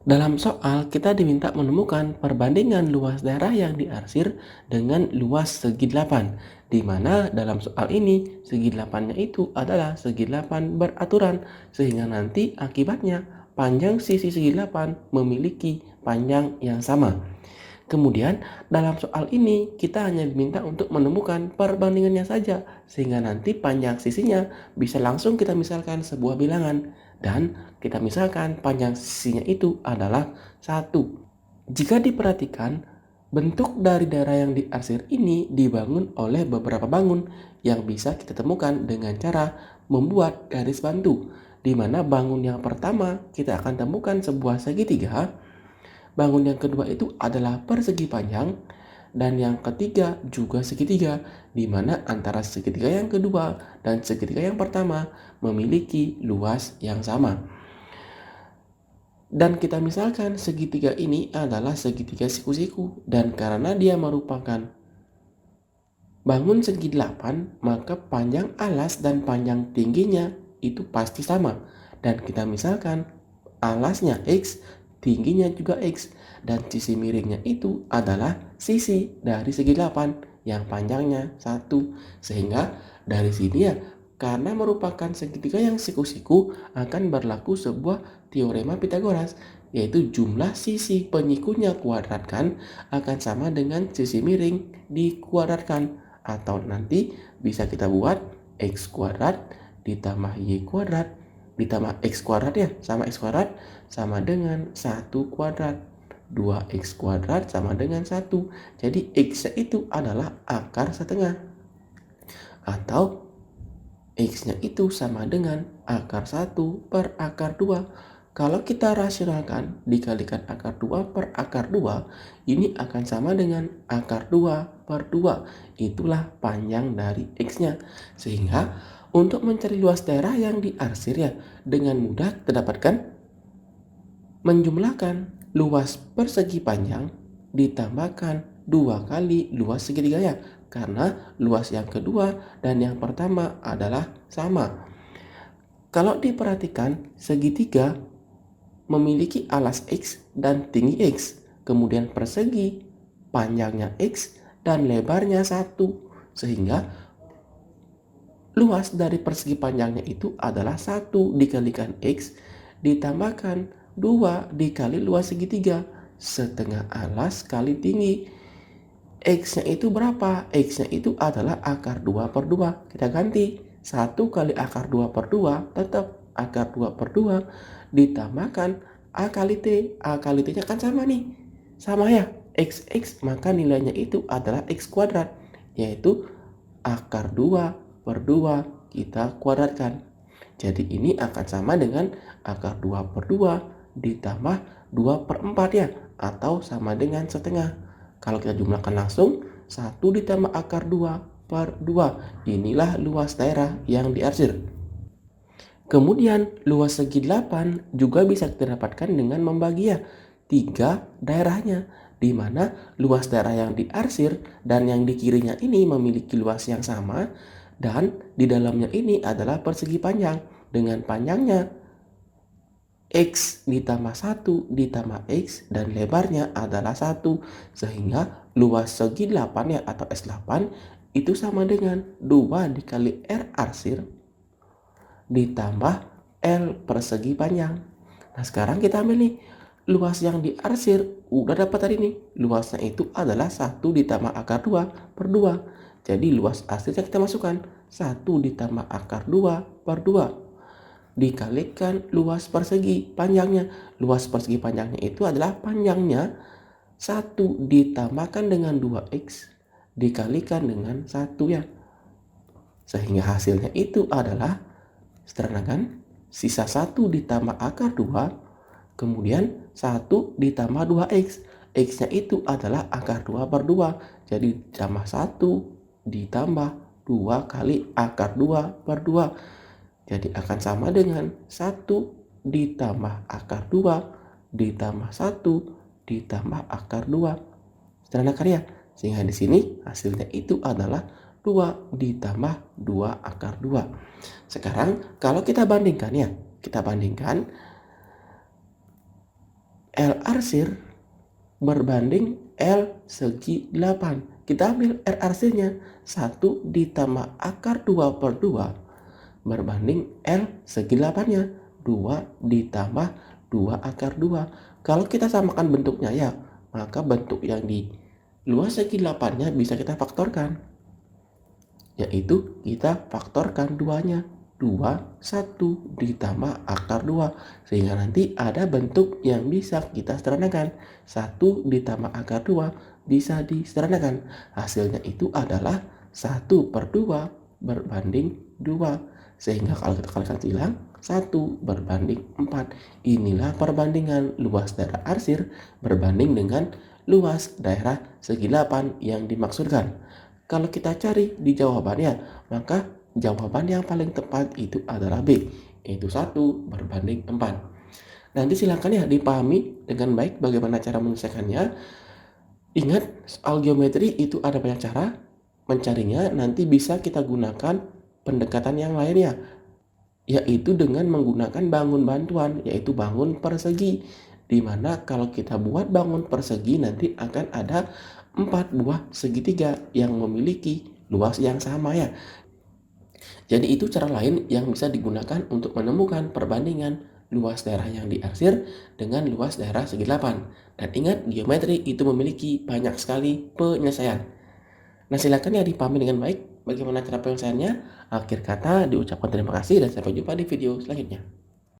Dalam soal, kita diminta menemukan perbandingan luas daerah yang diarsir dengan luas segi 8, di mana dalam soal ini segi 8-nya itu adalah segi 8 beraturan, sehingga nanti akibatnya panjang sisi segi 8 memiliki panjang yang sama. Kemudian, dalam soal ini kita hanya diminta untuk menemukan perbandingannya saja, sehingga nanti panjang sisinya bisa langsung kita misalkan sebuah bilangan, dan kita misalkan panjang sisinya itu adalah 1. Jika diperhatikan, bentuk dari daerah yang diarsir ini dibangun oleh beberapa bangun yang bisa kita temukan dengan cara membuat garis bantu, di mana bangun yang pertama kita akan temukan sebuah segitiga. Bangun yang kedua itu adalah persegi panjang, dan yang ketiga juga segitiga, di mana antara segitiga yang kedua dan segitiga yang pertama memiliki luas yang sama. Dan kita misalkan segitiga ini adalah segitiga siku-siku, dan karena dia merupakan bangun segi 8, maka panjang alas dan panjang tingginya itu pasti sama. Dan kita misalkan alasnya X, tingginya juga X, dan sisi miringnya itu adalah sisi dari segi 8 yang panjangnya 1. Sehingga dari sini ya, karena merupakan segitiga yang siku-siku, akan berlaku sebuah teorema Pitagoras, yaitu jumlah sisi penyikunya kuadratkan akan sama dengan sisi miring dikuadratkan. Atau nanti bisa kita buat X kuadrat ditambah Y kuadrat ditambah X kuadrat ya, sama X kuadrat sama dengan 1 kuadrat. 2X kuadrat sama dengan 1. Jadi X-nya itu adalah akar setengah. Atau X-nya itu sama dengan akar 1 per akar 2. Kalau kita rasionalkan, dikalikan akar 2 per akar 2, ini akan sama dengan akar 2 per 2. Itulah panjang dari X-nya. Sehingga untuk mencari luas daerah yang diarsir ya, dengan mudah kita dapatkan menjumlahkan luas persegi panjang ditambahkan 2 kali luas segitiga ya, karena luas yang kedua dan yang pertama adalah sama. Kalau diperhatikan, segitiga memiliki alas X dan tinggi X, kemudian persegi panjangnya X dan lebarnya 1, sehingga luas dari persegi panjangnya itu adalah 1 dikalikan X ditambahkan 2 dikali luas segitiga, setengah alas kali tinggi. X-nya itu berapa? X-nya itu adalah akar 2 per 2. Kita ganti 1 kali akar 2 per 2 tetap akar 2 per 2 ditambahkan A kali T. A kali T-nya kan sama nih. Sama ya, X maka nilainya itu adalah X kuadrat, yaitu akar 2 per 2 kita kuadratkan. Jadi ini akan sama dengan akar 2 per 2 ditambah 2 per 4 ya, atau sama dengan setengah. Kalau kita jumlahkan langsung, 1 ditambah akar 2 per 2. Inilah luas daerah yang diarsir. Kemudian luas segi 8 juga bisa kita dapatkan dengan membagi ya 3 daerahnya, di mana luas daerah yang diarsir dan yang di kirinya ini memiliki luas yang sama, dan di dalamnya ini adalah persegi panjang dengan panjangnya X ditambah 1 ditambah X dan lebarnya adalah 1, sehingga luas segi 8 ya, atau S8 itu sama dengan 2 dikali R arsir ditambah L persegi panjang. Nah sekarang kita ambil nih luas yang diarsir, udah dapat tadi nih, luasnya itu adalah 1 ditambah akar 2 per 2. Jadi luas arsirnya kita masukkan 1 ditambah akar 2 per 2 dikalikan luas persegi panjangnya. Luas persegi panjangnya itu adalah panjangnya 1 ditambahkan dengan 2X dikalikan dengan 1 ya. Sehingga hasilnya itu adalah, sederhanakan, sisa 1 ditambah akar 2, kemudian 1 ditambah 2X. X-nya itu adalah akar 2 per 2. Jadi tambah 1 ditambah 2 kali akar 2 per 2. Jadi akan sama dengan 1 ditambah akar 2 ditambah 1 ditambah akar 2. Sederhanakan ya. Sehingga di sini hasilnya itu adalah 2 ditambah 2 akar 2. Sekarang kalau kita bandingkan ya, kita bandingkan L arsir berbanding L segi 8. Kita ambil R arsirnya, 1 ditambah akar 2 per 2 berbanding L segi 8-nya, 2 ditambah 2 akar 2. Kalau kita samakan bentuknya ya, maka bentuk yang di luas segi 8-nya bisa kita faktorkan, yaitu kita faktorkan 2-nya. 2, 1 ditambah akar 2, sehingga nanti ada bentuk yang bisa kita sederhanakan. 1 ditambah akar 2 bisa disederhanakan. Hasilnya itu adalah 1 per 2 berbanding 2. Sehingga kalau kita kalikan silang, 1 berbanding 4. Inilah perbandingan luas daerah arsir berbanding dengan luas daerah segi 8 yang dimaksudkan. Kalau kita cari di jawabannya, maka jawaban yang paling tepat itu adalah B, yaitu 1 berbanding 4. Nanti silakan ya dipahami dengan baik bagaimana cara menyelesaikannya. Ingat, soal geometri itu ada banyak cara mencarinya. Nanti bisa kita gunakan pendekatan yang lainnya, yaitu dengan menggunakan bangun bantuan, yaitu bangun persegi. Dimana kalau kita buat bangun persegi nanti akan ada 4 buah segitiga yang memiliki luas yang sama ya. Jadi itu cara lain yang bisa digunakan untuk menemukan perbandingan luas daerah yang diarsir dengan luas daerah segi 8. Dan ingat, geometri itu memiliki banyak sekali penyelesaian. Nah, silakan ya dipahami dengan baik bagaimana cara penyelesaiannya. Akhir kata diucapkan terima kasih dan sampai jumpa di video selanjutnya.